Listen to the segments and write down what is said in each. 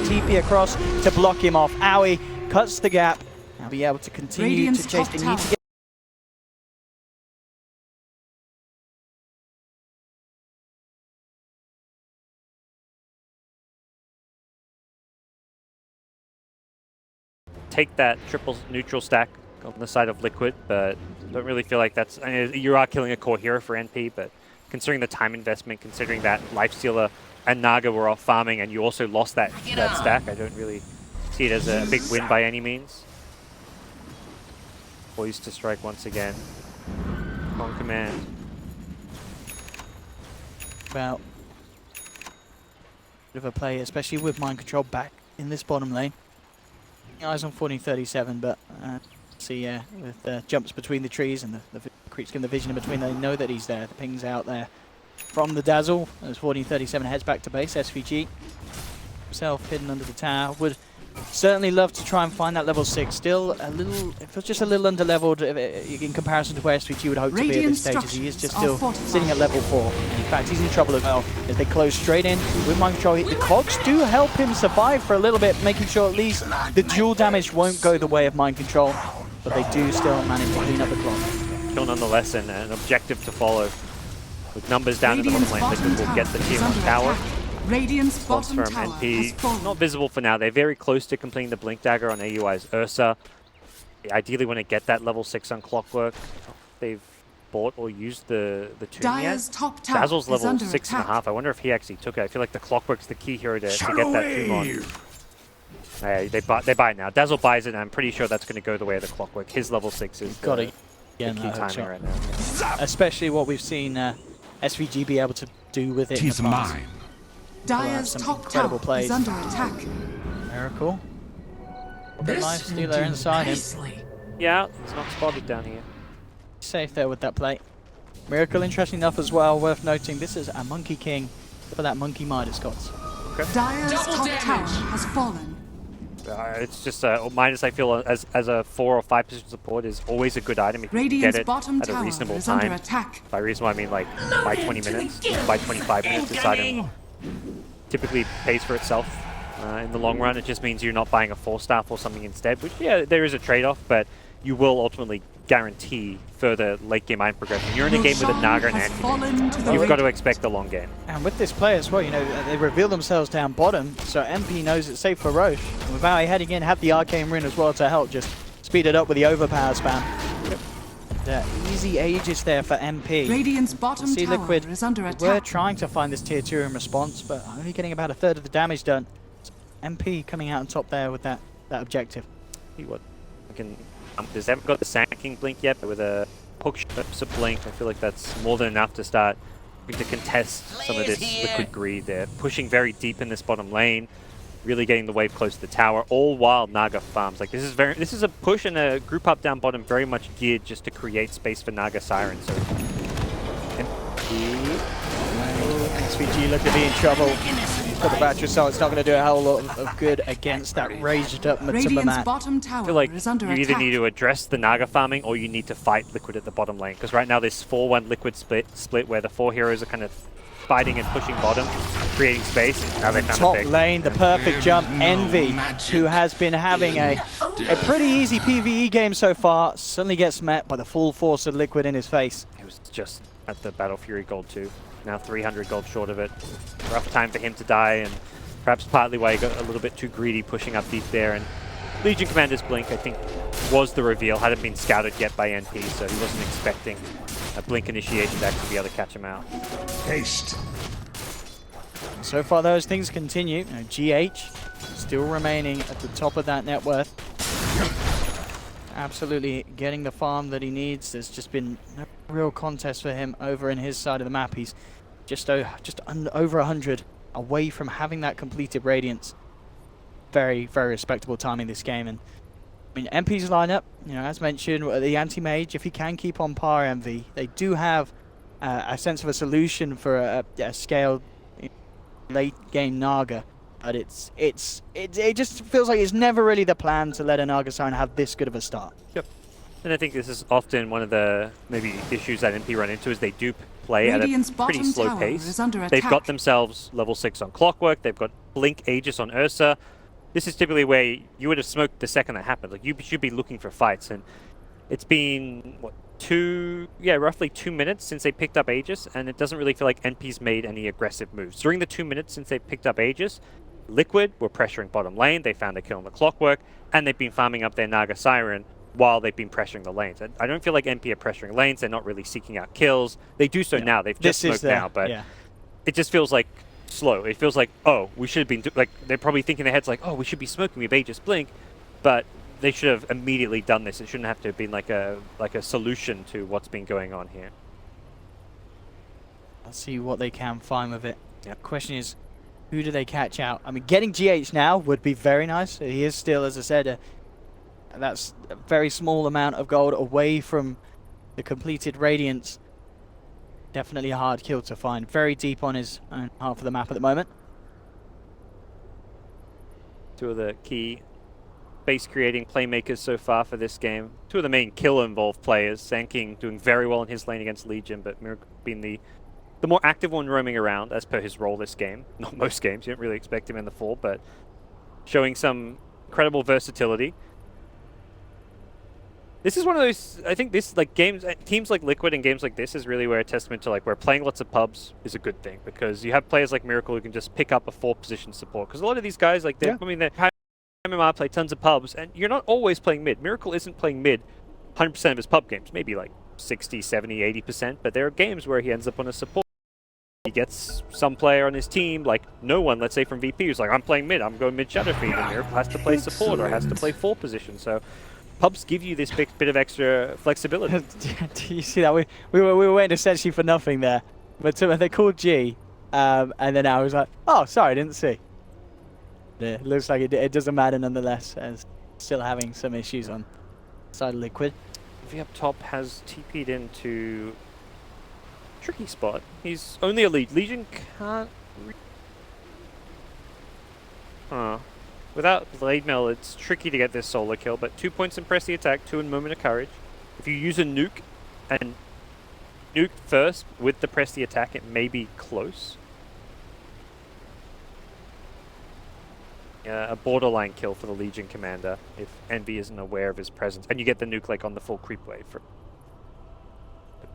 TP across to block him off. Aoi cuts the gap. Now be able to continue to chase. They need to get take that triple neutral stack on the side of Liquid, but don't really feel like that's... I mean, you are killing a core hero for NP, but considering the time investment, considering that Lifestealer and Naga were off farming and you also lost that stack, I don't really see it as a big win by any means. Poised to strike once again. On command. Well, bit of a play, especially with mind control back in this bottom lane. Eyes on 1437, but see with jumps between the trees and the creeps give the vision in between, they know that he's there. The ping's out there from the Dazzle as 1437 heads back to base. SVG himself hidden under the tower. Would certainly love to try and find that level 6. Still a little, it feels just a little under-leveled in comparison to where SVG would hope to be at this stage, as he is just still sitting at level 4. In fact, he's in trouble as well as they close straight in with mind control. The cogs do help him survive for a little bit, making sure at least the dual damage won't go the way of mind control, but they do still manage to clean up the clock. Kill nonetheless, and an objective to follow. With numbers down in the bottom lane, Liquid will get the tier 1 tower. Radiant's Response from NP, not visible for now. They're very close to completing the Blink Dagger on AUI's Ursa. They ideally want to get that level 6 on Clockwork. They've bought or used the tomb yet. Dazzle's level 6.5. I wonder if he actually took it. I feel like the Clockwork's the key hero to get that tomb on. They buy it now. Dazzle buys it, and I'm pretty sure that's going to go the way of the Clockwork. His level 6 is the key timing right now. Especially what we've seen SVG be able to do with it. Tis mine. Dire's top tower is under attack. Miracle. Lifestealer inside him. Yeah, it's not spotted down here. Safe there with that play. Miracle, interesting enough as well, worth noting, this is a Monkey King for that Monkey Midas Gods. Okay. Dire's top tower has fallen. It's just Midas, I feel, as a 4 or 5 position support is always a good item if you can get it at a reasonable time. By reasonable, I mean like by 20 minutes, by 25 minutes, this item typically pays for itself in the long run. It just means you're not buying a 4-staff or something instead, which, yeah, there is a trade-off, but you will ultimately guarantee further late-game item progression. You're in a game with a Naga and anti. You've got to expect a long game. And with this play as well, you know, they reveal themselves down bottom, so MP knows it's safe for Roche. And without heading in, have the Arcane Rune as well to help just speed it up with the overpower spam. Easy ages there for MP. Radiant's bottom See tower Liquid, is under attack. we're trying to find this tier 2 in response, but only getting about a third of the damage done. So MP coming out on top there with that objective. See what I can. They haven't got the Sand King Blink yet, but with a hook a Blink, I feel like that's more than enough to start to contest some of this Liquid greed. They're pushing very deep in this bottom lane, really getting the wave close to the tower, all while Naga farms. Like this is a push and a group up down bottom, very much geared just to create space for Naga Siren. So SVG look to be in trouble. He's got the battery, so it's not going to do a hell lot of good against that raged up Matumba man. Bottom tower I feel like is under you either attack. need to address the Naga farming or you need to fight Liquid at the bottom lane. Because right now this 4-1 Liquid split where the 4 heroes are kind of fighting and pushing bottom, creating space. Now they're kind Top of lane, the perfect jump. Envy, who has been having a pretty easy PvE game so far, suddenly gets met by the full force of Liquid in his face. He was just at the Battle Fury Gold 2. Now 300 gold short of it. Rough time for him to die, and perhaps partly why he got a little bit too greedy pushing up deep there. And Legion Commander's Blink, I think, was the reveal. Hadn't been scouted yet by NP, so he wasn't expecting a Blink initiation to actually be able to catch him out. Haste. So far those things continue. GH still remaining at the top of that net worth. Absolutely getting the farm that he needs. There's just been no real contest for him over in his side of the map. He's just over 100 away from having that completed Radiance. Very, very respectable timing this game. And I mean, MP's lineup, you know, as mentioned, the anti-mage, if he can keep on par MV, they do have a sense of a solution for a scaled late game Naga. But it just feels like it's never really the plan to let a Naga Siren have this good of a start. Yep. And I think this is often one of the maybe issues that NP run into is they do play Radiant's at a pretty bottom slow tower pace. is under They've attack. got themselves level 6 on Clockwork, they've got Blink Aegis on Ursa. This is typically where you would have smoked the second that happened. Like, you should be looking for fights, and it's been, what, roughly 2 minutes since they picked up Aegis, and it doesn't really feel like NP's made any aggressive moves. During the 2 minutes since they picked up Aegis, Liquid were pressuring bottom lane, they found a kill on the Clockwork, and they've been farming up their Naga Siren while they've been pressuring the lanes. I don't feel like NP are pressuring lanes, they're not really seeking out kills. They do so now, they've just smoked now, but it just feels like slow. It feels like, oh, we should have been, like, they're probably thinking in their heads like, oh, we should be smoking, we have Aegis Blink, but they should have immediately done this. It shouldn't have to have been like a solution to what's been going on here. Let's see what they can find with it. The question is, who do they catch out? I mean, getting GH now would be very nice. He is still, as I said, that's a very small amount of gold away from the completed Radiance. Definitely a hard kill to find. Very deep on his own half of the map at the moment. Two of the key base-creating playmakers so far for this game. Two of the main kill-involved players. Sandking doing very well in his lane against Legion, but Miracle being the more active one roaming around, as per his role this game. Not most games, you don't really expect him in the fall, but showing some incredible versatility. This is one of those, I think this, like, teams like Liquid and games like this is really where a testament to, like, where playing lots of pubs is a good thing, because you have players like Miracle who can just pick up a 4-position support. Because a lot of these guys, like, I mean, they MMR play tons of pubs, and you're not always playing mid. Miracle isn't playing mid 100% of his pub games, maybe like 60, 70, 80%, but there are games where he ends up on a support. He gets some player on his team, like no one, let's say from VP, who's like, I'm playing mid, I'm going mid Shadow Fiend, and Miracle has to play support or has to play 4 position. So pubs give you this bit of extra flexibility. Do you see that? We were waiting essentially for nothing there. But they called G, and then I was like, oh, sorry, I didn't see. It looks like it doesn't matter nonetheless, as still having some issues on side of Liquid. V up top has TP'd into tricky spot. He's only a lead. Legion can't... Without Blade Mail, it's tricky to get this solo kill, but 2 points in Press the Attack, 2 in Moment of Courage. If you use a nuke and nuke first with the Press the Attack, it may be close. A borderline kill for the Legion commander if Envy isn't aware of his presence. And you get the nuke like on the full creep wave. The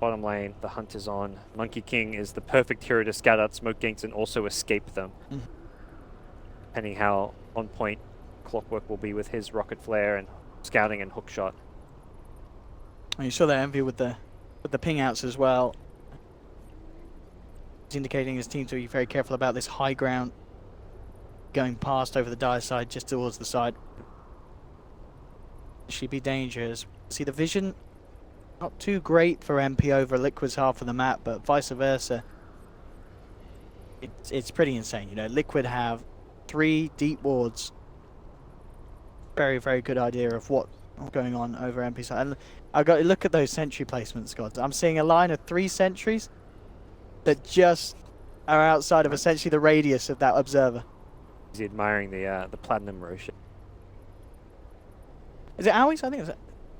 bottom lane, the hunt is on. Monkey King is the perfect hero to scout out smoke ganks and also escape them. Depending how on point Clockwork will be with his rocket flare and scouting and hookshot. And you saw that Envy with the ping outs as well. He's indicating his team to be very careful about this high ground going past over the Dire side, just towards the side. Should be dangerous. See, the vision, not too great for MP over Liquid's half of the map, but vice versa. It's pretty insane. You know, Liquid have 3 deep wards. Very, very good idea of what's going on over MP side. And I've got to look at those sentry placements, God. I'm seeing a line of 3 sentries that just are outside of essentially the radius of that observer. He's admiring the Platinum Roshan. Is it Aui's? I think it's.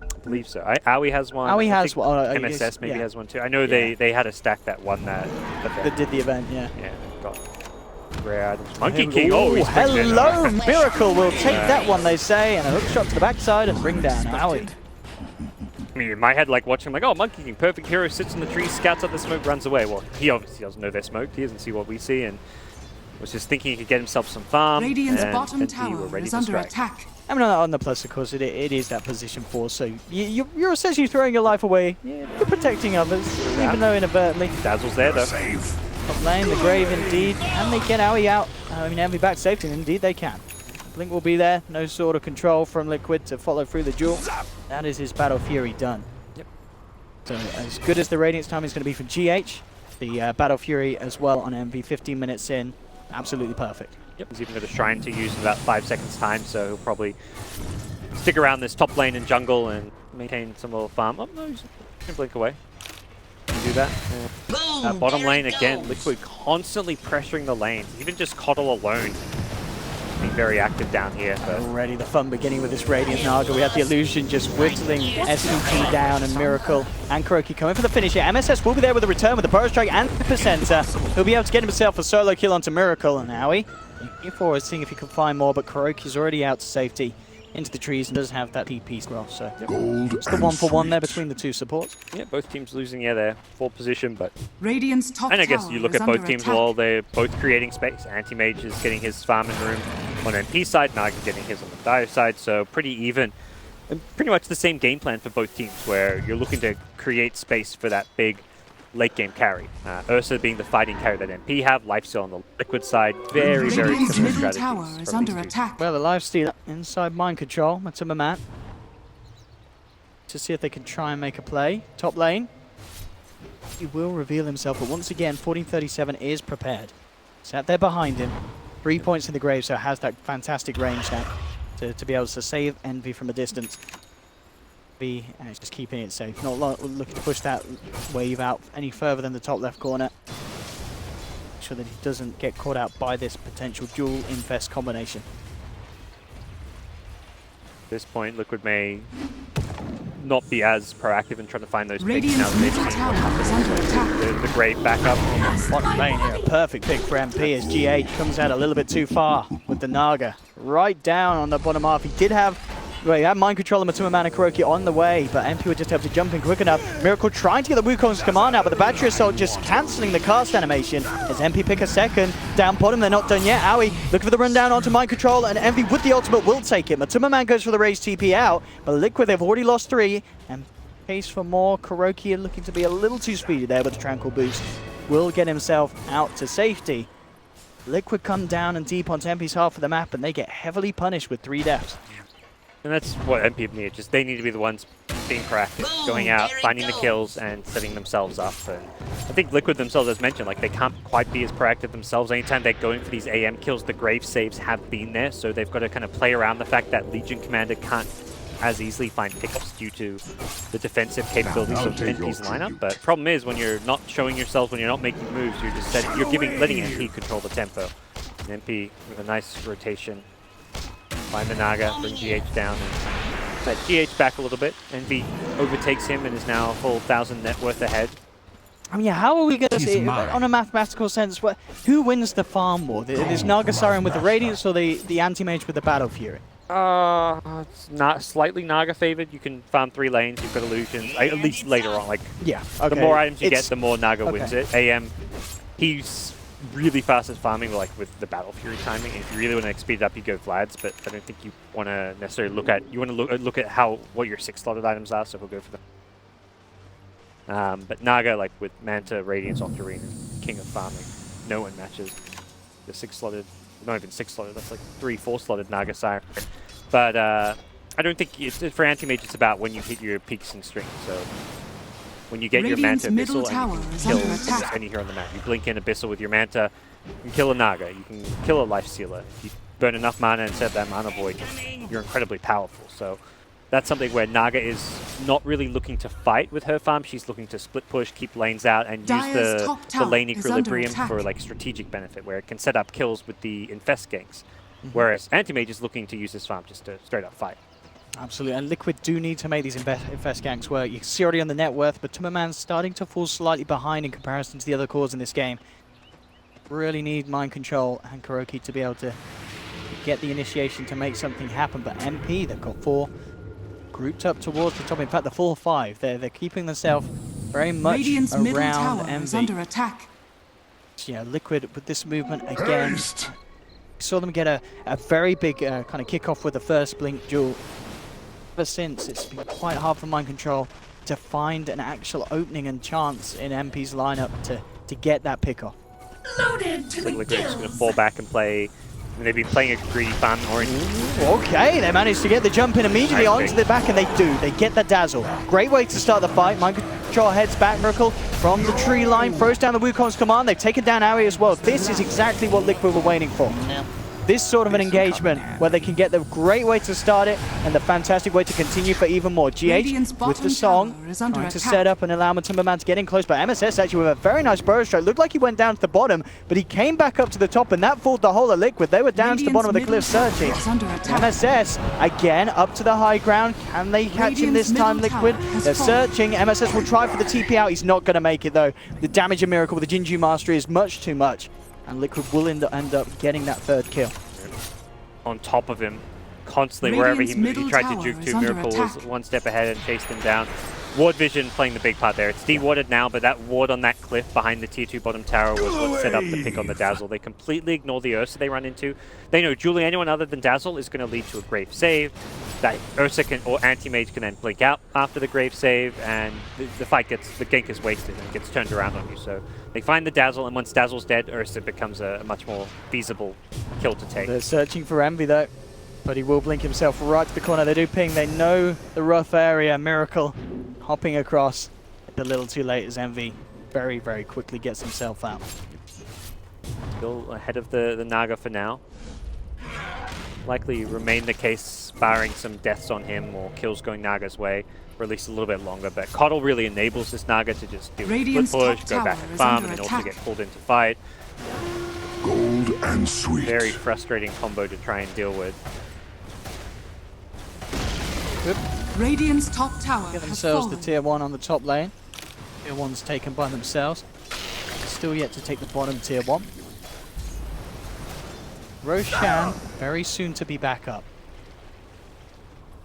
I believe so. Aoi has one. Aoi has one. MSS maybe has one too. I know they had a stack that won that event. That did the event, yeah. Yeah, got rare items. Monkey King. Oh, he's hello! Miracle will take that one, they say, and a hook shot to the backside and bring down Aoi. I mean, in my head, like watching, like, oh, Monkey King, perfect hero, sits in the tree, scouts out the smoke, runs away. Well, he obviously doesn't know they're smoked. He doesn't see what we see, and was just thinking he could get himself some farm. Radiant's bottom tower is under attack. I mean, on the plus, of course, it is that position 4, so you're essentially throwing your life away. You're protecting others, even though inadvertently. Dazzle's there, though. Top lane, the grave indeed. Can they get Aoi out? I mean, Envy back safely, and indeed they can. Blink will be there. No sort of control from Liquid to follow through the duel. That is his Battle Fury done. Yep. So as good as the Radiance time is going to be for GH, the Battle Fury as well on Envy, 15 minutes in. Absolutely perfect. Yep. He's even got a Shrine to use in about 5 seconds time, so he'll probably stick around this top lane and jungle and maintain some little farm. Oh no, he's gonna blink away. Can you do that? Yeah. Bottom lane again, Liquid constantly pressuring the lanes. Even just Coddle alone being very active down here. But already the fun beginning with this Radiant Naga. We had the illusion just whittling SVG down, and Miracle and KuroKy coming for the finish here. MSS will be there with a return with the Burrow Strike and the Percenter. He'll be able to get himself a solo kill onto Miracle, and Aoi looking forward, seeing if he can find more, but KuroKy's already out to safety into the trees and does have that PP as well. So it's the 1-for-1 there between the two supports. Yeah, both teams losing their full position, but Radiant's top and I guess you look at both teams, well, they're both creating space. Anti-Mage is getting his farming room on MP side, Naga getting his on the Dire side, so pretty even. And pretty much the same game plan for both teams, where you're looking to create space for that big late game carry. Ursa being the fighting carry that MP have, Lifesteal on the Liquid side, very similar strategies. Tower is under attack. Well, the Lifesteal inside mind control, Matuma to see if they can try and make a play. Top lane, he will reveal himself, but once again, 1437 is prepared. Sat there behind him, 3 points in the grave, so has that fantastic range now to be able to save Envy from a distance. He's just keeping it safe, not looking to push that wave out any further than the top left corner. Make sure that he doesn't get caught out by this potential dual infest combination. At this point, Liquid may not be as proactive in trying to find those picks now that they've seen the great backup. Bottom lane here, a perfect pick for MP as GH comes out a little bit too far with the Naga. Right down on the bottom half. He did have mind control and Matuma and KuroKy on the way, but MP would just have to jump in quick enough. Miracle trying to get the Wukong's command out, but the Battery Assault just cancelling the cast animation as MP pick a second. Down bottom, they're not done yet. Aoi looking for the rundown onto mind control, and Envy with the ultimate will take it. Matuma goes for the raised TP out, but Liquid, they've already lost 3, and pace for more. KuroKy looking to be a little too speedy there with the Tranquil boost. Will get himself out to safety. Liquid come down and deep onto MP's half of the map, and they get heavily punished with 3 deaths. And that's what MP need. Just they need to be the ones being proactive, going out, finding the kills, and setting themselves up. And I think Liquid themselves, as mentioned, like they can't quite be as proactive themselves. Anytime they're going for these AM kills, the grave saves have been there, so they've got to kind of play around the fact that Legion Commander can't as easily find pickups due to the defensive capabilities of NP's lineup. But problem is, when you're not showing yourselves, when you're not making moves, you're just letting NP control the tempo. And NP with a nice rotation. Find the Naga, bring GH down, and set GH back a little bit. Envy overtakes him and is now a full 1,000 net worth ahead. I mean, how are we going to see, on a mathematical sense, who wins the farm war? Is Naga Siren with the Radiance or the Anti-Mage with the Battle Fury? It's not slightly Naga favored. You can farm 3 lanes, you've got illusions, at least later on. Like, yeah, okay. The more items you get, the more Naga wins it. AM, he's really fast at farming, like with the Battle Fury timing. And if you really want to speed it up, you go Vlad's, but I don't think you want to necessarily look at, look at what your 6 slotted items are, so he'll go for them. But Naga, like with Manta, Radiance, Octarine, king of farming. No one matches the 6 slotted, not even 6 slotted, that's like 3-4 slotted Naga Siren. But I don't think for Anti-Mage it's about when you hit your peaks and strings. So when you get your Manta Abyssal and you can kill any hero on the map. You blink in Abyssal with your Manta, you can kill a Naga, you can kill a Life Stealer. If you burn enough mana and set that Mana Void, you're incredibly powerful. So that's something where Naga is not really looking to fight with her farm. She's looking to split push, keep lanes out, and use the lane equilibrium for like strategic benefit, where it can set up kills with the infest ganks. Whereas Anti-Mage is looking to use this farm just to straight up fight. Absolutely, and Liquid do need to make these infest ganks work. You can see already on the net worth, but Tummerman's starting to fall slightly behind in comparison to the other cores in this game. Really need mind control and KuroKy to be able to get the initiation to make something happen. But MP, they've got 4 grouped up towards the top. In fact, the full 5. They're keeping themselves very much Radiant's around middle tower Envy. is under attack. Yeah, Liquid with this movement again. Saw them get a very big kind of kickoff with the first Blink duel. Ever since, it's been quite hard for mind control to find an actual opening and chance in MP's lineup to get that pickoff. Looks like Liquid's going to fall back and play. And they've been playing a greedy farm orange. Okay, they managed to get the jump in immediately onto the back, and they do. They get the dazzle. Great way to start the fight. Mind control heads back. Miracle from the tree line throws down the Wukong's command. They've taken down Aoi as well. This is exactly what Liquid were waiting for. this sort of an engagement where they can get the great way to start it and the fantastic way to continue for even more. GH with the song, trying to set up and allow Matumbaman to get in close, but MSS actually with a very nice burrow strike. Looked like he went down to the bottom, but he came back up to the top, and that fooled the whole of Liquid. They were down to the bottom of the cliff searching. MSS again up to the high ground. Can they catch him this time, Liquid? They're searching. MSS will try for the TP out. He's not going to make it though. The damage of Miracle with the Jinju Mastery is much too much, and Liquid will end up getting that third kill. On top of him, constantly wherever he tried to juke to, Miracle was one step ahead and chased him down. Ward vision playing the big part there. It's de-warded now, but that ward on that cliff behind the tier 2 bottom tower was what set up the pick on the Dazzle. They completely ignore the Ursa they run into. They know Julie, anyone other than Dazzle, is going to lead to a grave save. That Ursa can, or anti-mage can then blink out after the grave save, and the fight gets, the gank is wasted and gets turned around on you. So they find the Dazzle, and once Dazzle's dead, Ursa becomes a much more feasible kill to take. They're searching for Envy though, but he will blink himself right to the corner. They do ping, they know the rough area. Miracle hopping across, a little too late as Envy very, very quickly gets himself out. Still ahead of the Naga for now. Likely remain the case, barring some deaths on him or kills going Naga's way for at least a little bit longer. But Coddle really enables this Naga to just do a split push, go back and farm, and then also get pulled into fight. Gold and sweet. Very frustrating combo to try and deal with. Good. Radiant's top tower Get themselves the tier 1 on the top lane. Tier 1's taken by themselves. Still yet to take the bottom tier 1. Roshan very soon to be back up.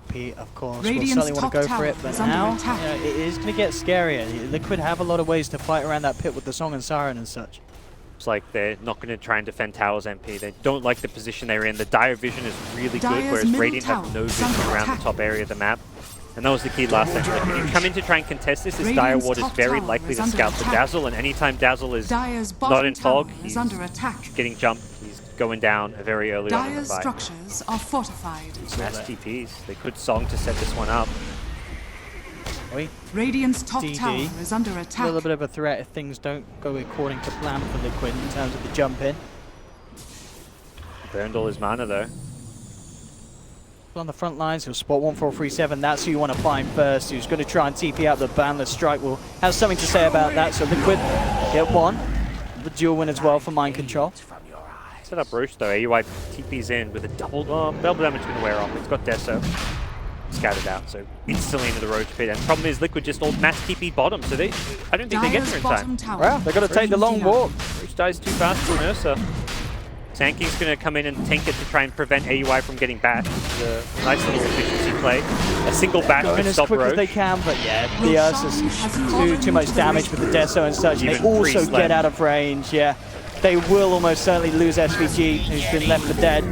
Pete, of course, will certainly want to go for it, but now it is going to get scarier. Liquid have a lot of ways to fight around that pit with the Song and Siren and such. It's like they're not going to try and defend towers MP. They don't like the position they're in. The Dire vision is really good, whereas Radiant have no vision around the top area of the map. And that was the key last time. Like, when you come in to try and contest this, Dire Ward is very likely to scout the Dazzle, and anytime Dazzle is not in fog, he's getting jumped. He's going down very early on in the fight. Structures are fortified. Mass TPs. They could Song to set this one up. Radiant's top DD. tower is under attack. A little bit of a threat if things don't go according to plan for Liquid in terms of the jump in. Burned all his mana though. On the front lines, he'll spot 1437. That's who you want to find first. Who's going to try and TP out the Boundless Strike will have something to say about that. So Liquid get one. The dual win as well for Mind Control. Set up Roche though. AUI TP's in with a double damage going to wear off. It's got Deso scattered out, so instantly into the Roche pit. And the problem is Liquid just all mass TP bottom, so I don't think they get there in time. Well, they've got to take the long walk. Roche dies too fast for Ursa. Sankey's going to come in and tank it to try and prevent AUI from getting back. A nice little efficiency play. A single back Going to as stop quick Roche. as they can, but yeah, the Ursa's too much damage with the Deso and such. Even They also Priest get left. out of range, yeah. They will almost certainly lose SVG, who's been left for dead.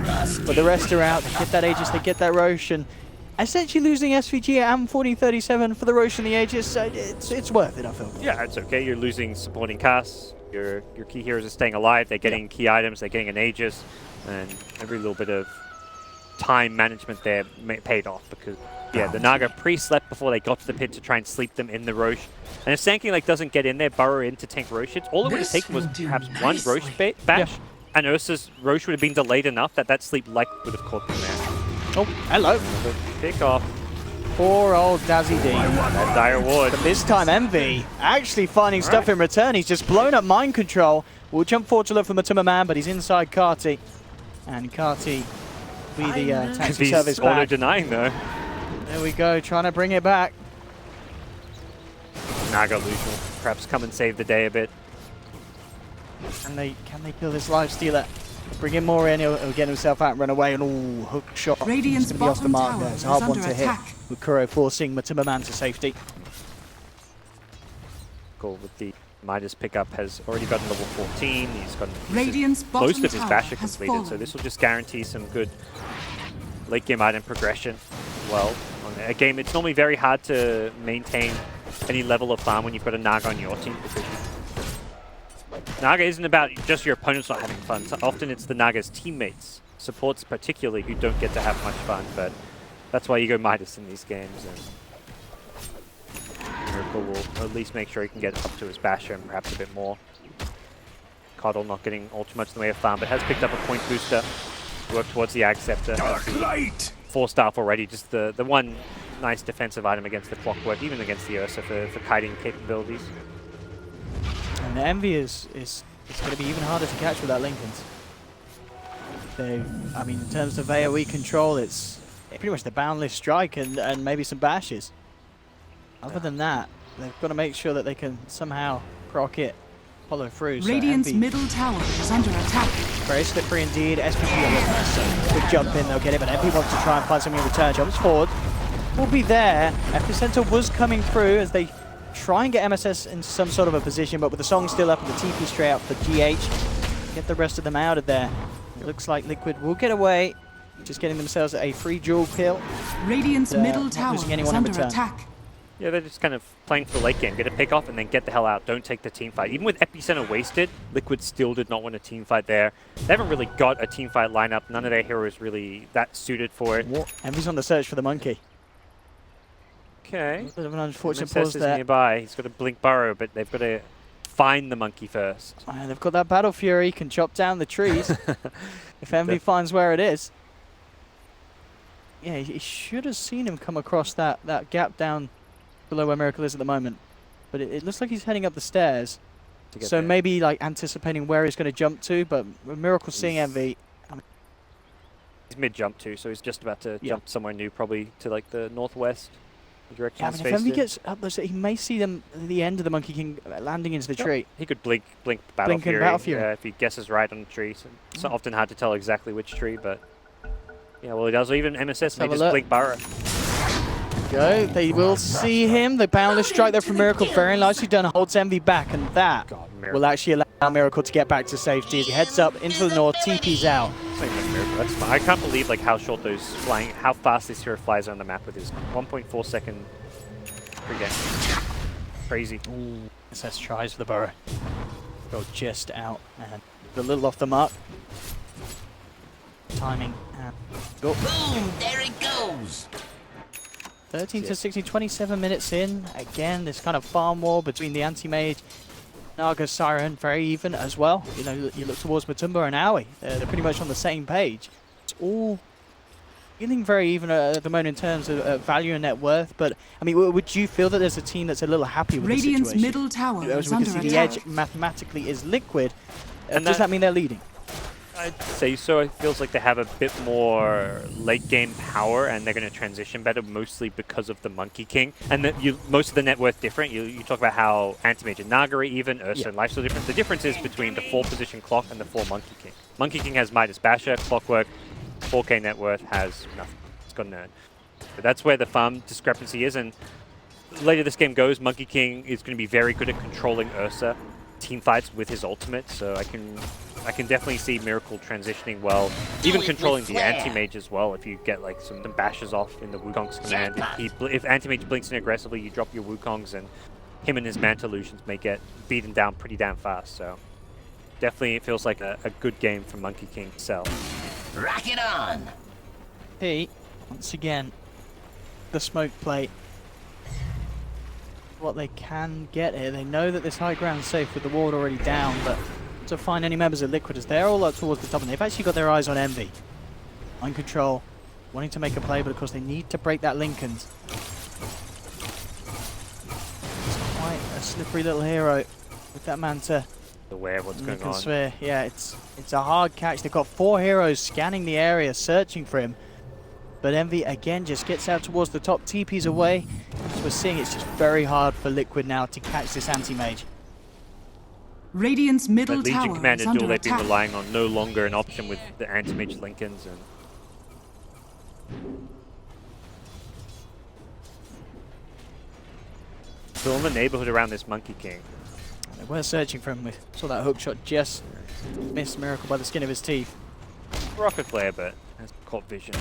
But the rest are out. They get that Aegis, they get that Roche, and essentially losing SVG and 1437 for the Roche and the Aegis, it's worth it, I feel. Yeah, it's okay. You're losing supporting casts. Your key heroes are staying alive. They're getting key items. They're getting an Aegis. And every little bit of time management there paid off because, yeah, the Naga pre-slept before they got to the pit to try and sleep them in the Roche. And if Sankey doesn't get in there, burrow in to tank Roche hits, all it would have taken was perhaps one Roche bash, and Ursa's Roche would have been delayed enough that sleep would have caught them there. Oh, hello. Pick off. Poor old Dazzy D. That Dire Ward. But this time Envy actually finding stuff in return. He's just blown up Mind Control. We'll jump forward to look for Matumbaman, but he's inside Karti. And Karti will be the taxi service He's back. auto-denying though. There we go, trying to bring it back. Naga Lucian will perhaps come and save the day a bit. Can they kill this life stealer? Bring him more in, he'll get himself out and run away, and ooh, hook shot. Radiant's It's going to be off the mark there. It's a hard one to hit. attack. With Kuro forcing Matumbaman to safety. Cool, with the Midas pickup has already gotten level 14. He's got Radiant's most of his bottom basher tower has completed, so fallen. this will just guarantee some good late game item progression. Well, on a game, it's normally very hard to maintain any level of farm when you've got a Naga on your team because Naga isn't about just your opponents not having fun. So often it's the Naga's teammates, supports particularly, who don't get to have much fun. But that's why you go Midas in these games. And Miracle will at least make sure he can get up to his basher and perhaps a bit more. Coddle not getting all too much in the way of farm, but has picked up a point booster. work towards the Ag Scepter. Dark light! 4 staff already, just the one nice defensive item against the Clockwork, even against the Ursa for kiting capabilities. And the Envy is going to be even harder to catch without Lincolns. I mean, in terms of AoE control, it's pretty much the boundless strike and maybe some bashes. Other than that, they've got to make sure that they can somehow proc it, follow through. Radiant's so middle tower is under attack. very slippery indeed. SPG on the first, so quick jump in, they'll get it, but Envy wants to try and find something in return. Jumps forward, will be there. Epicenter was coming through as they try and get MSS in some sort of a position, but with the song still up and the TP straight out for GH, get the rest of them out of there. It looks like Liquid will get away, just getting themselves a free dual kill. Radiant's middle tower is under return. attack. Yeah, they're just kind of playing for the late game. Get a pick off and then get the hell out. Don't take the team fight. Even with Epicenter wasted, Liquid still did not want a team fight there. They haven't really got a team fight lineup. None of their heroes really that suited for it. Envy's on the search for the monkey. Okay. A bit of an unfortunate MSS pause is there. nearby. He's got a blink burrow, but they've got to find the monkey first. And they've got that Battle Fury, can chop down the trees if Envy finds where it is. Yeah, he should have seen him come across that gap down below where Miracle is at the moment. But it looks like he's heading up the stairs. So there. maybe like anticipating where he's going to jump to, but Miracle seeing Envy. I mean, He's mid-jump too, so he's just about to jump somewhere new, probably to like the northwest direction. yeah, I mean, if Envy gets up there, so he may see them at the end of the Monkey King landing into the tree. He could blink Battle Blink and Fury, Battle Fury. if he guesses right on the tree. So it's not often hard to tell exactly which tree, but yeah, well he does. Or even MSS may have a just look. blink Burrow. Go, they will see him. The boundless strike there from Miracle, very nicely done, holds Envy back, and that God, Miracle. will actually allow Miracle to get back to safety as he heads up into the north, TP's out. It's not even a miracle, that's fine. I can't believe like how short those flying, how fast this hero flies on the map with his 1.4 second pregame. Crazy. SS tries for the burrow. Go just out and a little off the mark. Timing and go. Boom! There it goes. 13 to 16, 27 minutes in. Again, this kind of farm war between the anti-mage, Naga, Siren, very even as well. You know, you look towards Matumba and Aoi. They're pretty much on the same page. It's all feeling very even at the moment in terms of value and net worth. But I mean, would you feel that there's a team that's a little happy with Radiant's the situation? middle tower As is we can under see, the attack. edge mathematically is Liquid. And Does that mean they're leading? I'd say so. It feels like they have a bit more late game power, and they're going to transition better, mostly because of the Monkey King. And that most of the net worth different. You talk about how Anti-Mage and Nagari even, Ursa and Lifesteal different. The difference is between the 4-position Clock and the 4 Monkey King. Monkey King has Midas Basher, Clockwork, 4K net worth has nothing. It's got Nerd. But that's where the farm discrepancy is, and later this game goes, Monkey King is going to be very good at controlling Ursa team fights with his ultimate, so I can definitely see Miracle transitioning well, even controlling the Anti-Mage as well. If you get like some bashes off in the Wukong's command, if Anti-Mage blinks in aggressively, you drop your Wukongs, and him and his Manta Illusions may get beaten down pretty damn fast. So definitely, it feels like a good game for Monkey King to sell. Rock it on. He once again the smoke plate. What they can get here. They know that this high ground's safe with the ward already down, but to find any members of Liquid as they're all up towards the top, and they've actually got their eyes on Envy. Mind control, wanting to make a play, but of course they need to break that Lincoln's. It's quite a slippery little hero with that Manta. Aware of what's going on. Sphere. Yeah, it's a hard catch. They've got 4 heroes scanning the area, searching for him. But Envy again just gets out towards the top, TP's away. As we're seeing, it's just very hard for Liquid now to catch this anti-mage. Radiant's middle But Legion tower Commander is under duel they've been attack. relying on no longer an option with the Anti-Mage Lincolns. And still in the neighborhood around this Monkey King. They were searching for him. We saw that hook shot just missed Miracle by the skin of his teeth. Rocket Flare, but has caught vision.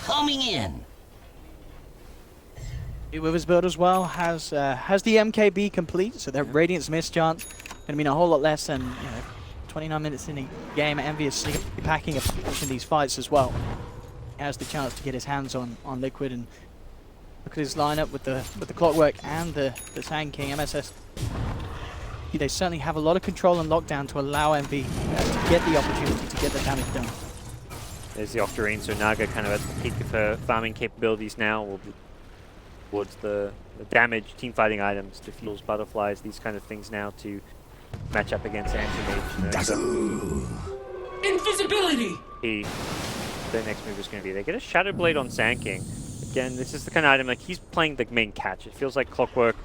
Homing in. With his build as well, has the MKB complete, so that Radiant's miss chance going to mean a whole lot less than 29 minutes in the game. Envy is packing a punch in these fights as well. He has the chance to get his hands on Liquid, and look at his lineup with the Clockwork and the Sand King MSS. They certainly have a lot of control and lockdown to allow Envy to get the opportunity to get the damage done. There's the Octarine, so Naga kind of at the peak of her farming capabilities now. Will be towards the damage, team fighting items, diffuse butterflies, these kind of things now to match up against Anti-Mage. Invisibility! Their next move is going to be, they get a Shadow Blade on Sand-King. Again, this is the kind of item, like, he's playing the main catch. It feels like Clockwork,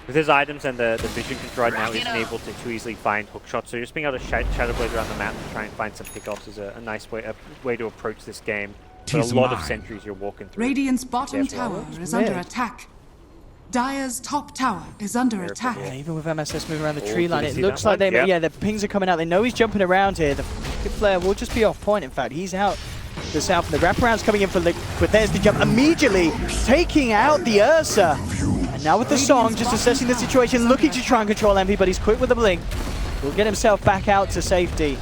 with his items and the vision control right now, isn't able to too easily find hook shots. So just being able to Shadow Blade around the map to try and find some pickoffs is a nice way to approach this game. But a lot of sentries you're walking through. Radiant's bottom tower is under attack. Dire's top tower is under attack. Yeah, even with MSS moving around the tree line, it looks like the pings are coming out. They know he's jumping around here. The flare will just be off point. In fact, he's out the south, and the wraparound's coming in for Liquid. There's the jump, immediately taking out the Ursa. And now with the Song, just assessing the situation, looking to try and control MP, but he's quick with the blink. Will get himself back out to safety.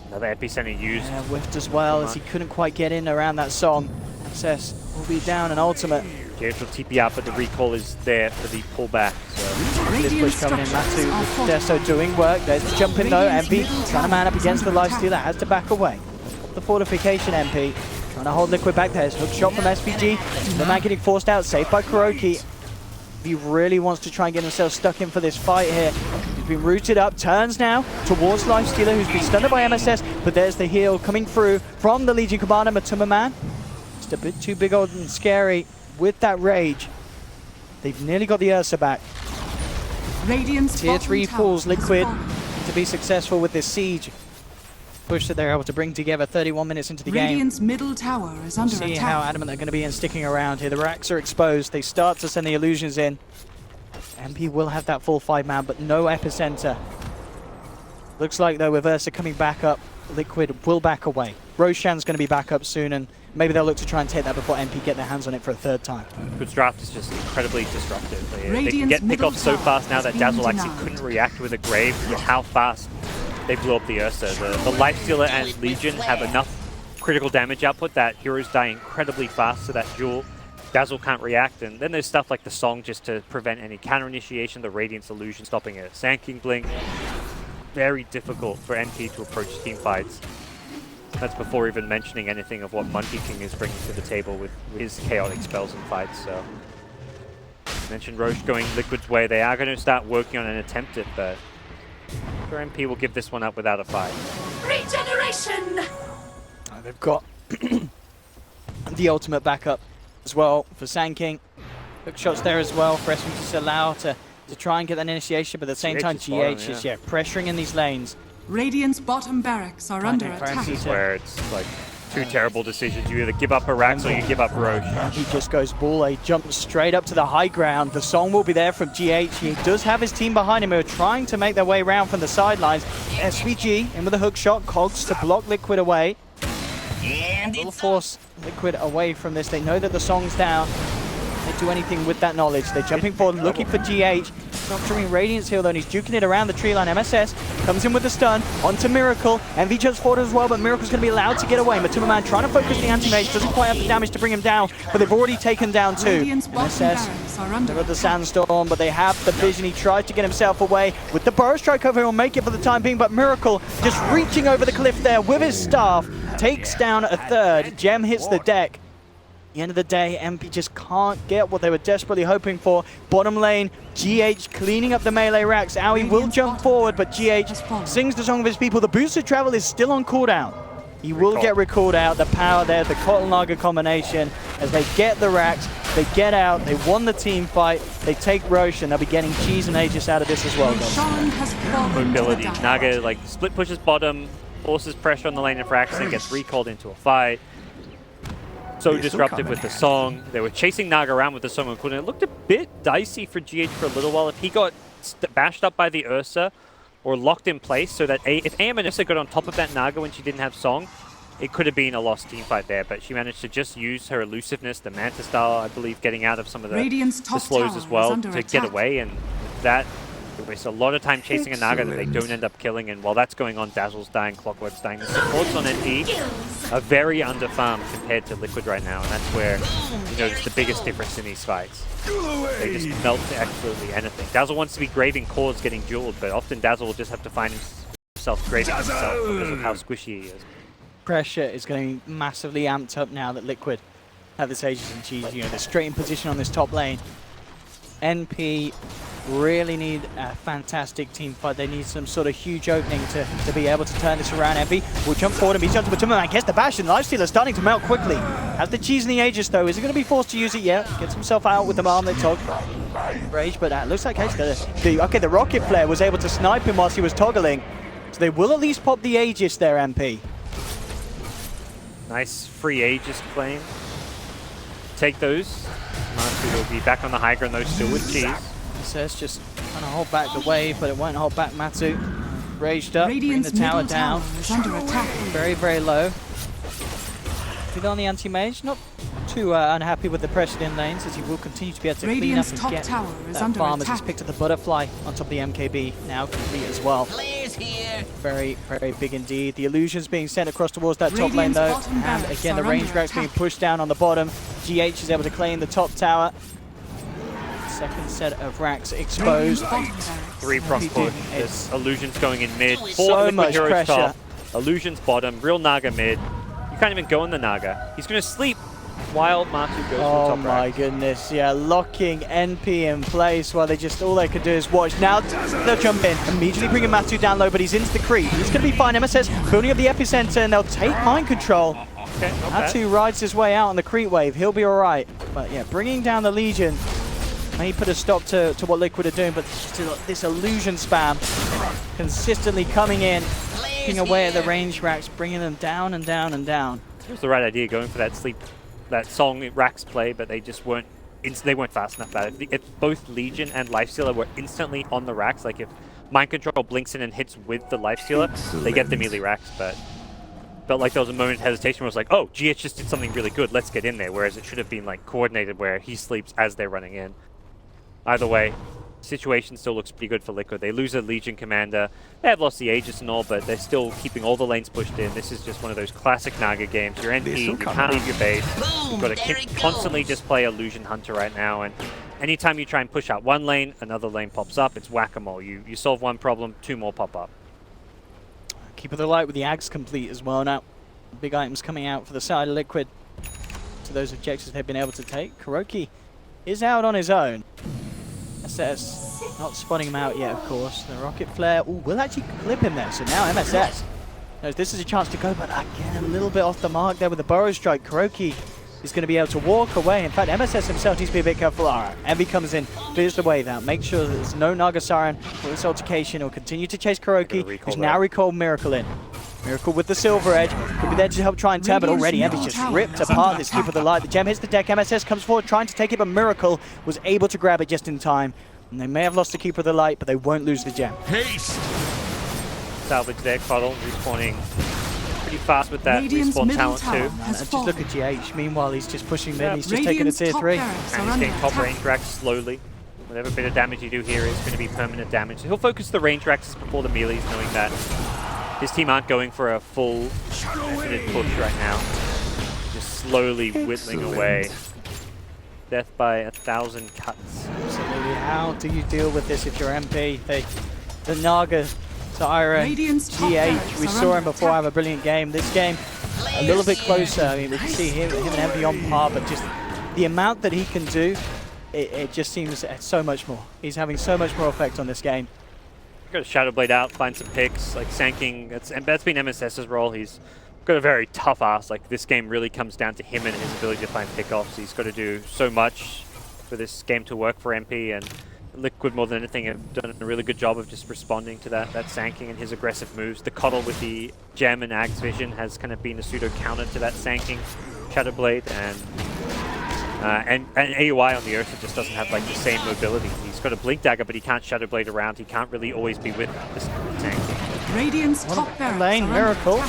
Another epicenter used. Yeah, whiffed as well as he couldn't quite get in around that Song. MSS will be down an ultimate. GH will TP out, but the recall is there for the pullback. So this push coming in, Matu with Deso doing work. There's the jump in though. MP trying to man up against the lifestealer, has to back away. The fortification, MP trying to hold Liquid back. There's hook shot from SVG. The man getting forced out, saved by Kuroki. He really wants to try and get himself stuck in for this fight here. He's been rooted up, turns now towards Lifestealer, who's been stunned by MSS, but there's the heal coming through from the Legion Commander, Matuma Man. Just a bit too big old and scary with that rage. They've nearly got the Ursa back. Radiant's Tier 3 pulls Liquid to be successful with this siege push that they're able to bring together 31 minutes into the game. Radiant's middle tower is under attack. See how adamant they're going to be in sticking around here. The racks are exposed. They start to send the illusions in. MP will have that full 5-man, but no epicenter. Looks like though with Ursa coming back up, Liquid will back away. Roshan's going to be back up soon, and maybe they'll look to try and take that before MP get their hands on it for a third time. Liquid's draft is just incredibly disruptive. They can get pick off so fast now that Dazzle actually couldn't react with a Grave with how fast they blew up the Ursa. The Lifestealer and Legion have enough critical damage output that heroes die incredibly fast, so that duel Dazzle can't react. And then there's stuff like the Song just to prevent any counter initiation, the Radiance Illusion stopping a Sand King blink. Very difficult for NT to approach team fights. That's before even mentioning anything of what Monkey King is bringing to the table with his chaotic spells and fights. So, mentioned Roche going Liquid's way. They are going to start working on an attempt at that. Sure, MP will give this one up without a fight. Regeneration! They've got the ultimate backup as well for Sand King. Hook shots there as well for SVG to allow to try and get that initiation, but at the same time GH is pressuring in these lanes. Radiant's bottom barracks are under attack. Where it's like two terrible decisions. You either give up a Rax or you give up Roche. He just goes ball. He jumps straight up to the high ground. The Song will be there from GH. He does have his team behind him who are trying to make their way around from the sidelines. SVG in with a hook shot. Cogs to block Liquid away. And Will force Liquid away from this. They know that the Song's down. They do anything with that knowledge. They're jumping forward, looking for GH. Not doing Radiance heal though, and he's juking it around the tree line. MSS comes in with the stun onto Miracle. MV jumps forward as well, but Miracle's going to be allowed to get away. Matuma Man trying to focus the anti-mage, doesn't quite have the damage to bring him down, but they've already taken down two. MSS, they've got the Sandstorm, but they have the vision. He tried to get himself away with the Burrow Strike over. He'll make it for the time being, but Miracle just reaching over the cliff there with his staff, takes down a third. Gem hits the deck. At the end of the day, MP just can't get what they were desperately hoping for. Bottom lane, GH cleaning up the melee racks. Aoi will jump forward, but GH sings the song of his people. The boosted travel is still on cooldown. He will get recalled out. The power there, the Cotton Lager combination, as they get the racks, they get out, they won the team fight, they take Roche, and they'll be getting Cheese and Aegis out of this as well. Mobility. Naga like split pushes bottom, forces pressure on the lane of racks, and gets recalled into a fight. So disruptive with the Song. They were chasing Naga around with the Song and couldn't. It looked a bit dicey for GH for a little while. If he got bashed up by the Ursa or locked in place so that if AM and Ursa got on top of that Naga when she didn't have Song, it could have been a lost team fight there. But she managed to just use her elusiveness, the Manta style, I believe, getting out of some of the slows as well to get away. And that they waste a lot of time chasing a Naga that they don't end up killing, and while that's going on, Dazzle's dying, Clockwork's dying. The supports on NT are very under-farmed compared to Liquid right now, and that's where you notice the biggest difference in these fights. They just melt to absolutely anything. Dazzle wants to be graving cores getting dueled, but often Dazzle will just have to find himself graving himself because of how squishy he is. pressure is getting massively amped up now that Liquid have this Aegis and Cheese. You know, they're straight in position on this top lane. NP really need a fantastic team fight. They need some sort of huge opening to be able to turn this around. Envy will jump forward and be jumped to the and gets the bash, and Lifestealer starting to melt quickly. Has the cheese in the Aegis though. Is he going to be forced to use it yet? Gets himself out with the armlet tog. Rage, but looks like the rocket flare was able to snipe him whilst he was toggling. So they will at least pop the Aegis there, MP. Nice free Aegis claim. Take those. Matu will be back on the high ground though, still with cheese. Says just trying to hold back the wave, but it won't hold back Matu. Raged up, bring the tower down. Is under attack. Very, very low. With on the anti-mage, not too unhappy with the pressure in lanes, as he will continue to be able to clean up and get that farm as he's picked up the butterfly on top of the MKB, now complete as well. Players here. Very, very big indeed. The illusions being sent across towards that top lane though, and again the range racks being pushed down on the bottom. GH is able to claim the top tower. Second set of racks exposed. 3-prong push. There's Illusions going in mid. So much pressure. Top. Illusions bottom. Real Naga mid. You can't even go in the Naga. He's going to sleep while Matu goes to the top. Oh my goodness, yeah, locking NP in place while all they could do is watch. Now they'll jump in, immediately bringing Matu down low, but he's into the creep. He's going to be fine. MSS building up the epicenter, and they'll take mind control. Okay, Matu rides his way out on the creep wave. He'll be all right. But yeah, bringing down the Legion. May put a stop to what Liquid are doing, but still this illusion spam consistently coming in, picking away at the range racks, bringing them down and down and down. It was the right idea going for that song racks play, but they just weren't fast enough about it. If both Legion and Lifestealer were instantly on the racks, like if Mind Control blinks in and hits with the Lifestealer, they get the melee racks, but felt like there was a moment of hesitation where it was like, oh, GH just did something really good, let's get in there, whereas it should have been like coordinated where he sleeps as they're running in. Either way, situation still looks pretty good for Liquid. They lose a Legion commander. They have lost the Aegis and all, but they're still keeping all the lanes pushed in. This is just one of those classic Naga games. You're NP, you can't leave your base. You've got to constantly just play Illusion Hunter right now, and anytime you try and push out one lane, another lane pops up. It's whack-a-mole. You solve one problem, two more pop up. Keep the light with the Ags complete as well now. Big items coming out for the side of Liquid. To those objectives they've been able to take. Kuroki is out on his own. SS not spotting him out yet, of course. The rocket flare will actually clip him there. So now MSS knows this is a chance to go, but again a little bit off the mark there with the burrow strike. Kuroki is going to be able to walk away. In fact, MSS himself needs to be a bit careful. All right, Envy comes in, clears the wave out, makes sure that there's no Naga Siren for this altercation. He'll continue to chase Kuroki, who's now recalled Miracle in. Miracle with the Silver Edge, could be there to help try and turn, but already Envy's just ripped apart this Keeper of the Light. The gem hits the deck, MSS comes forward trying to take it, but Miracle was able to grab it just in time. And they may have lost the Keeper of the Light, but they won't lose the gem. Haste! Salvage there, Coddle respawning pretty fast with that respawn talent too. And just look at GH, meanwhile he's just pushing mid, he's just taking a tier 3. And he's getting top range racks slowly. Whatever bit of damage you do here is going to be permanent damage. So he'll focus the range racks before the melees, knowing that his team aren't going for a full infinite push right now. Just slowly whittling away. Death by 1,000 cuts. Absolutely. How do you deal with this if you're MP? The Naga, Siren, GH, we saw him before have a brilliant game. This game, a little bit closer. I mean, we can see him and MP on par, but just the amount that he can do, it just seems so much more. He's having so much more effect on this game. Got a Shadow Blade out, find some picks, like Sanking. That's been MSS's role. He's got a very tough ass. Like, this game really comes down to him and his ability to find pickoffs. He's got to do so much for this game to work for MP, and Liquid more than anything have done a really good job of just responding to that Sanking and his aggressive moves. The Coddle with the Gem and Ag's Vision has kind of been a pseudo counter to that Sanking Shadow Blade, and AUI on the Ursa just doesn't have like the same mobility. He's got a Blink Dagger, but he can't Shadow Blade around. He can't really always be with this tank. Radiant's top barracks lane Miracle.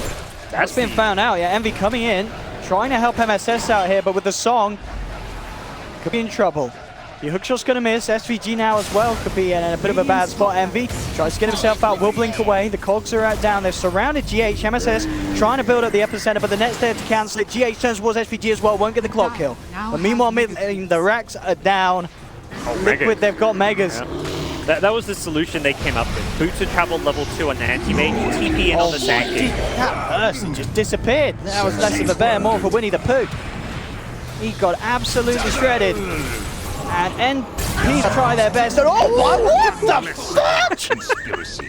That's been found out. Yeah, Envy coming in, trying to help MSS out here, but with the song, could be in trouble. The hookshot's going to miss. SVG now as well could be in a bit of a bad spot. Envy tries to get himself out, will blink away. The cogs are out down. They've surrounded GH. MSS trying to build up the epicenter, but the net's there to cancel it. GH turns towards SVG as well, won't get the clock kill. But meanwhile, the racks are down. Liquid, they've got Megas. Yeah. That was the solution they came up with. Boots would travel level 2 on the anti-mage, TP in on the Sand King. That person just disappeared. That was less of a bear, more of a Winnie the Pooh. He got absolutely shredded. And NP try their best. And what the fuck?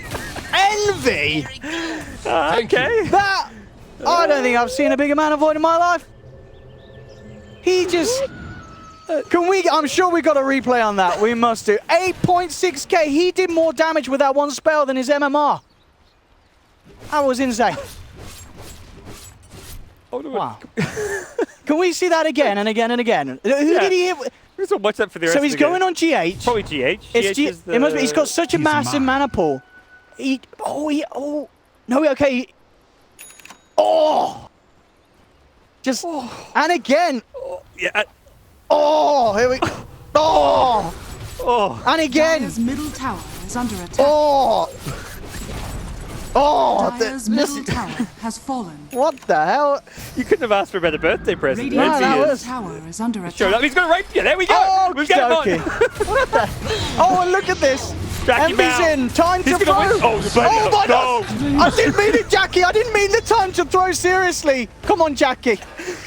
Envy? Okay. That, I don't think I've seen a bigger mana void in my life. He just... I'm sure we got a replay on that. We must do. 8.6k. He did more damage with that one spell than his MMR. That was insane. Wow. Can we see that again and again and again? Who did he hit? So watch that for the rest So he's of the going game. on GH. Probably GH. It must be. He's got such a massive mana pool. No, okay. Just and again. Yeah. Here we go. And again. Dire's middle tower is under attack. Dire's middle tower has fallen. What the hell? You couldn't have asked for a better birthday present. Radiant's that middle was- tower is under Showed attack. up. He's got a Rapier. There we go. Oh, We've got him okay. on. What the? And look at this. Jackie Envy's Mao. in. Time He's to gonna throw. win. Oh, My no. God. I didn't mean it, Jackie. I didn't mean the time to throw. Seriously. Come on, Jackie.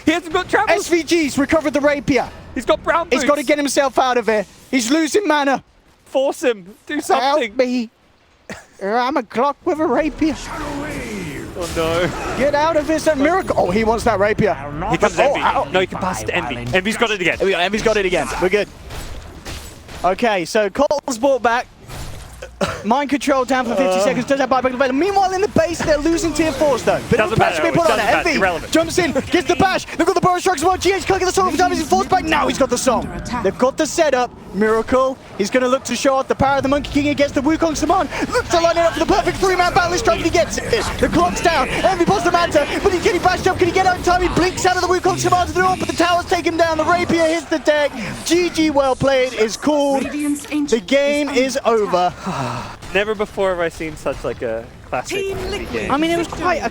He hasn't got travel. SVG's recovered the Rapier. He's got brown boots. He's got to get himself out of here. He's losing mana. Force him. Do something. Help me. I'm a clock with a Rapier. Oh no. Get out of this. That miracle. Oh, he wants that Rapier. Here comes Envy. No, he can pass it to Envy. Envy's got it again. There we go. Envy's got it again. We're good. Okay, so Cole's brought back. Mind control down for 50 seconds. Does that buyback available? Meanwhile, in the base, they're losing tier 4s though. Bit of a Doesn't bash matter. being put on Doesn't it. matter. Envy Irrelevant. jumps in, gets the bash. They've got the burrow strikes as well. GH can't get the song of damage. He falls back. Now he's got the song. They've got the setup. Miracle. He's going to look to show off the power of the Monkey King against the Wukong Saman. Looks to line it up for the perfect 3-man battle. He's trying to get it. The clock's down. Envy pulls the Manta, but he's getting bashed up. Can he get out in time? He blinks out of the Wukong Saman to the north, but the towers take him down. The Rapier hits the deck. GG, well played is called. Radiant's The ancient game is under over. Never before have I seen such like a classic game. I mean, it was quite a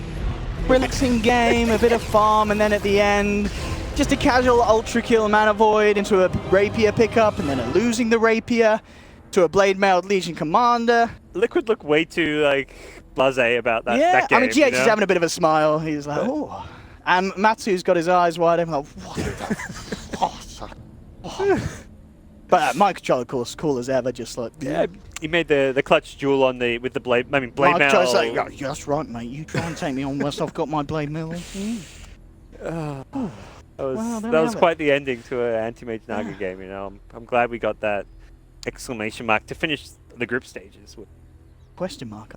relaxing game, a bit of farm, and then at the end, just a casual ultra kill mana void into a Rapier pickup, and then a losing the Rapier to a blade mailed Legion commander. Liquid looked way too like blasé about that. Yeah, that game, I mean, GH you is know? having a bit of a smile. He's like, oh. And Matsu's got his eyes wide open, like, what the But mind control, of course, cool as ever, just like, Yeah, he made the clutch duel on the with the blade. I mean, blade Mind mail. control's like, yeah, that's right, mate. You try and take me on whilst I've got my blade mill. That Well, there we was have it. quite the ending to an anti-mage Naga game. You know, I'm glad we got that exclamation mark to finish the group stages with. Question mark.